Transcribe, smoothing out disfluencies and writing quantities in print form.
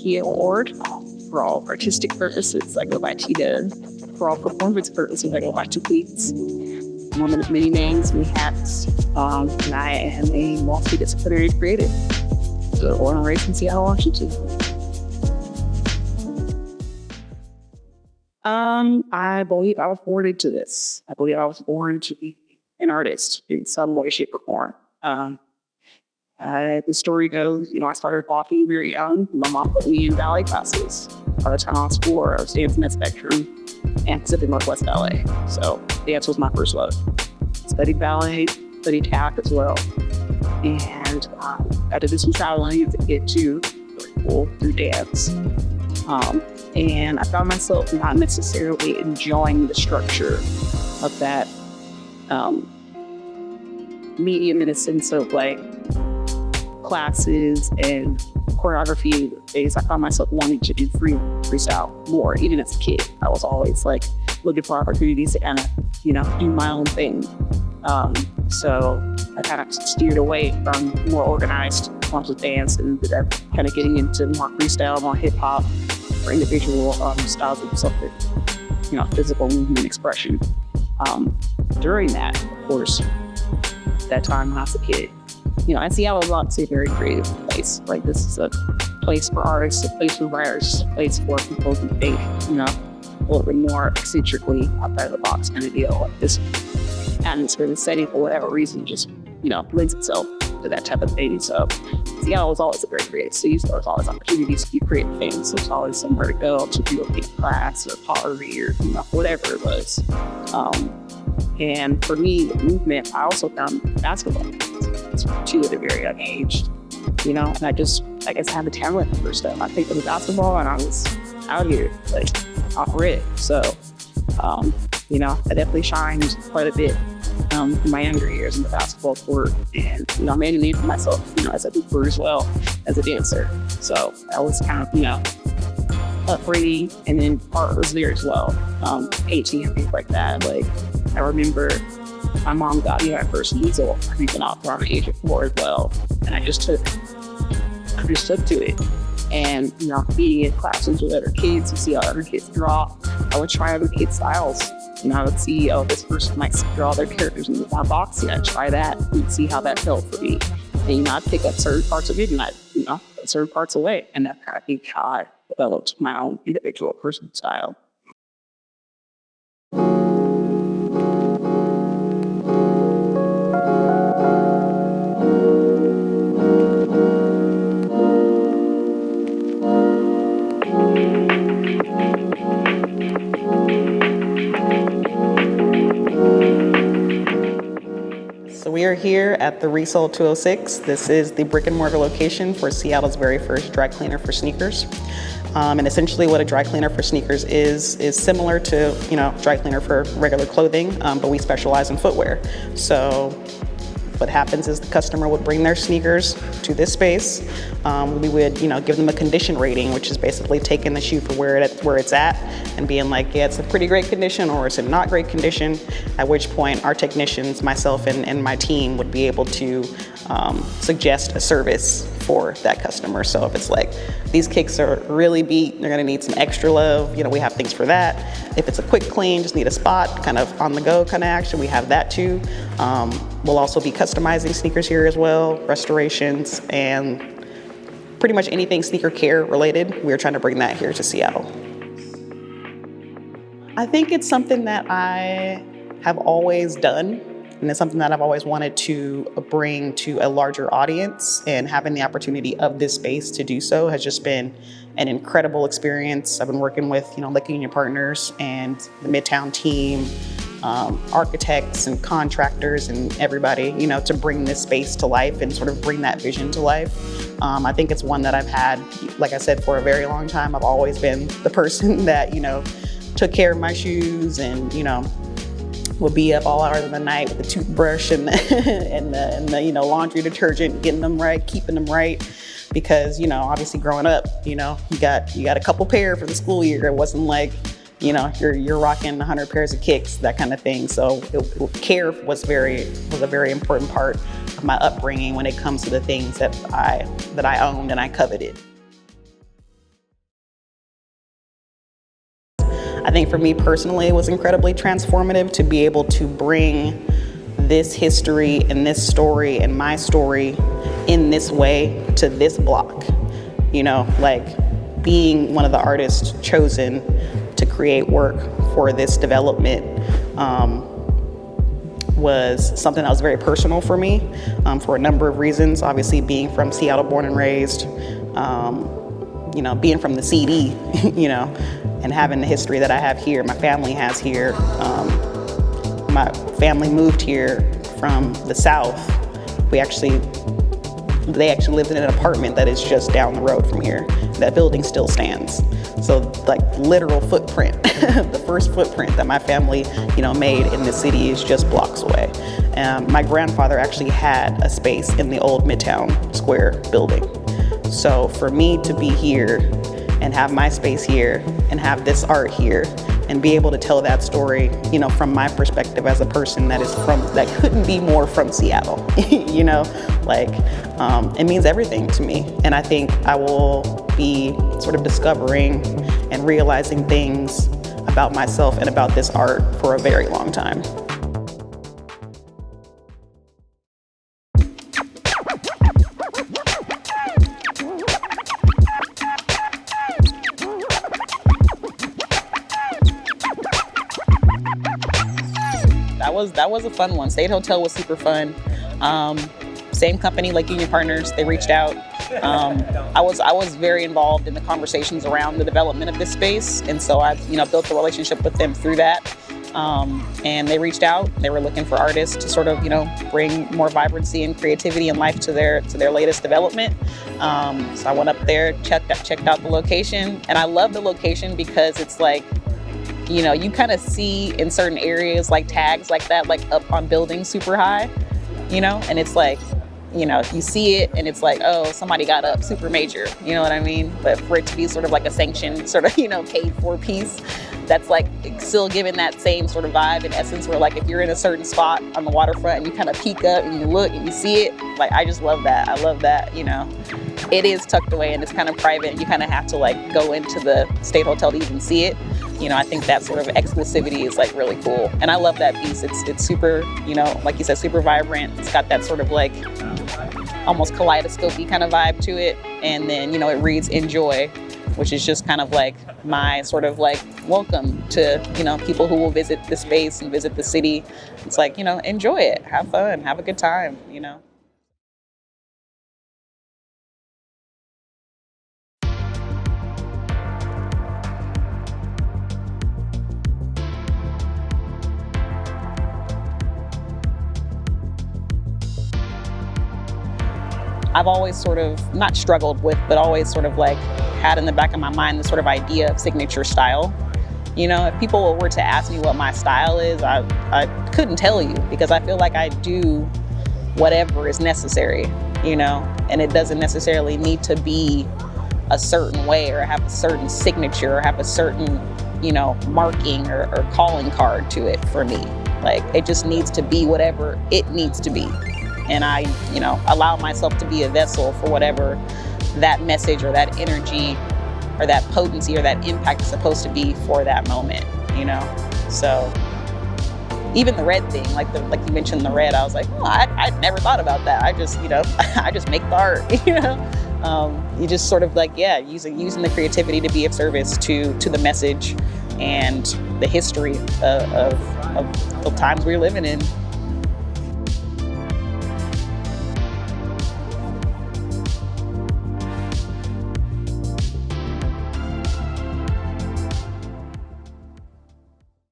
Takiyah Ward. For all artistic purposes, I go by Tita. For all performance purposes, I go by Tweets. Woman of many names, many hats. And I am a multidisciplinary creative. So, born and raised in Seattle, Washington. I believe I was born into this. I believe I was born to be an artist in some way, shape, or form. The story goes, I started walking very young. My mom put me in ballet classes. By the time I was 4, I was dancing at Spectrum and Pacific Northwest Ballet. So dance was my first love. Studied ballet, studied tap as well. And I did some traveling to get to school through dance. And I found myself not necessarily enjoying the structure of that medium in a sense of like classes and choreography days. I found myself wanting to do freestyle more. Even as a kid, I was always like looking for opportunities to kind of, do my own thing. So I kind of steered away from more organized forms of dance and ended up kind of getting into more freestyle, more hip hop, or individual styles of something, physical movement expression. During that, of course, that time when I was a kid, I see how a lot to say very creative place. Like, this is a place for artists, a place for writers, a place for people who think, a little bit more eccentrically outside of the box kind of deal. Like, this atmosphere, the setting, for whatever reason, just, lends itself to that type of thing. So Seattle was always a very creative city. So there was always opportunities to do creative things. There was always somewhere to go to do a big class or pottery or whatever it was. And for me, the movement, I also found basketball too at a very young age. And I guess I had the talent for stuff. I picked up the basketball and I was out here, like, off rip. So, I definitely shined quite a bit in my younger years in the basketball court. And, I made a name for myself, as a hooper as well as a dancer. So that was kind of, upbringing. And then art was there as well. Painting and things like that. Like, I remember my mom got me my first easel creeping off around the age of 4 as well. And I just took to it. And, being in classes with other kids, you see how other kids draw. I would try other kids' styles. I would see, this person might draw their characters in one box. I'd try that and see how that felt for me. And, I'd pick up certain parts of it and I'd, put certain parts away. And that's kind of how I developed my own individual person style. So we are here at the Resold 206. This is the brick and mortar location for Seattle's very first dry cleaner for sneakers. And essentially what a dry cleaner for sneakers is similar to, dry cleaner for regular clothing, but we specialize in footwear. So what happens is the customer would bring their sneakers to this space. We would, give them a condition rating, which is basically taking the shoe for where it's at and being like, yeah, it's a pretty great condition or it's in not great condition, at which point our technicians, myself and my team, would be able to suggest a service for that customer. So if it's like, these kicks are really beat, they're gonna need some extra love, we have things for that. If it's a quick clean, just need a spot, kind of on the go kind of action, we have that too. We'll also be customizing sneakers here as well, restorations, and pretty much anything sneaker care related. We're trying to bring that here to Seattle. I think it's something that I have always done, and it's something that I've always wanted to bring to a larger audience, and having the opportunity of this space to do so has just been an incredible experience. I've been working with, Liquor Union Partners and the Midtown team, architects and contractors and everybody, to bring this space to life and sort of bring that vision to life. I think it's one that I've had, like I said, for a very long time. I've always been the person that, took care of my shoes and, would be up all hours of the night with the toothbrush and the laundry detergent, getting them right, keeping them right. Because, obviously growing up, you got a couple pair for the school year. It wasn't like, you're rocking 100 pairs of kicks, that kind of thing. So care was a very important part of my upbringing when it comes to the things that I owned and I coveted. I think for me personally, it was incredibly transformative to be able to bring this history and this story and my story in this way to this block. You know, like being one of the artists chosen to create work for this development was something that was very personal for me for a number of reasons. Obviously, being from Seattle, born and raised, you know, being from the CD, you know, and having the history that I have here, my family has here. My family moved here from the South. They actually lived in an apartment that is just down the road from here. That building still stands. So like literal footprint, the first footprint that my family, you know, made in the city is just blocks away. My grandfather actually had a space in the old Midtown Square building. So for me to be here and have my space here and have this art here and be able to tell that story, you know, from my perspective as a person that couldn't be more from Seattle, you know, like it means everything to me. And I think I will be sort of discovering and realizing things about myself and about this art for a very long time. That was a fun one. State Hotel was super fun. Same company like Union Partners, they reached out. I was very involved in the conversations around the development of this space, and so I, you know, built a relationship with them through that. And they reached out. They were looking for artists to sort of, you know, bring more vibrancy and creativity and life to their latest development. So I went up there, checked out the location, and I love the location because it's like, you know, you kind of see in certain areas like tags like that, like up on buildings super high, you know, and it's like, you know, you see it and it's like, oh, somebody got up super major, you know what I mean? But for it to be sort of like a sanctioned, sort of, you know, paid for piece, that's like still giving that same sort of vibe in essence, where like if you're in a certain spot on the waterfront and you kind of peek up and you look and you see it, like I just love that. I love that, you know. It is tucked away and it's kind of private and you kind of have to like go into the State Hotel to even see it. You know, I think that sort of exclusivity is like really cool. And I love that piece. It's super, you know, like you said, super vibrant. It's got that sort of like almost kaleidoscope-y kind of vibe to it. And then, you know, it reads enjoy, which is just kind of like my sort of like welcome to, you know, people who will visit the space and visit the city. It's like, you know, enjoy it, have fun, have a good time, you know. I've always sort of, not struggled with, but always sort of like had in the back of my mind the sort of idea of signature style. You know, if people were to ask me what my style is, I couldn't tell you, because I feel like I do whatever is necessary, you know, and it doesn't necessarily need to be a certain way or have a certain signature or have a certain, you know, marking or calling card to it for me. Like, it just needs to be whatever it needs to be. And I, you know, allow myself to be a vessel for whatever that message or that energy or that potency or that impact is supposed to be for that moment, you know? So even the red thing, like you mentioned the red, I was like, oh, I'd never thought about that. I just, you know, I just make the art, you know? You just sort of like, yeah, using the creativity to be of service to the message and the history of times we're living in.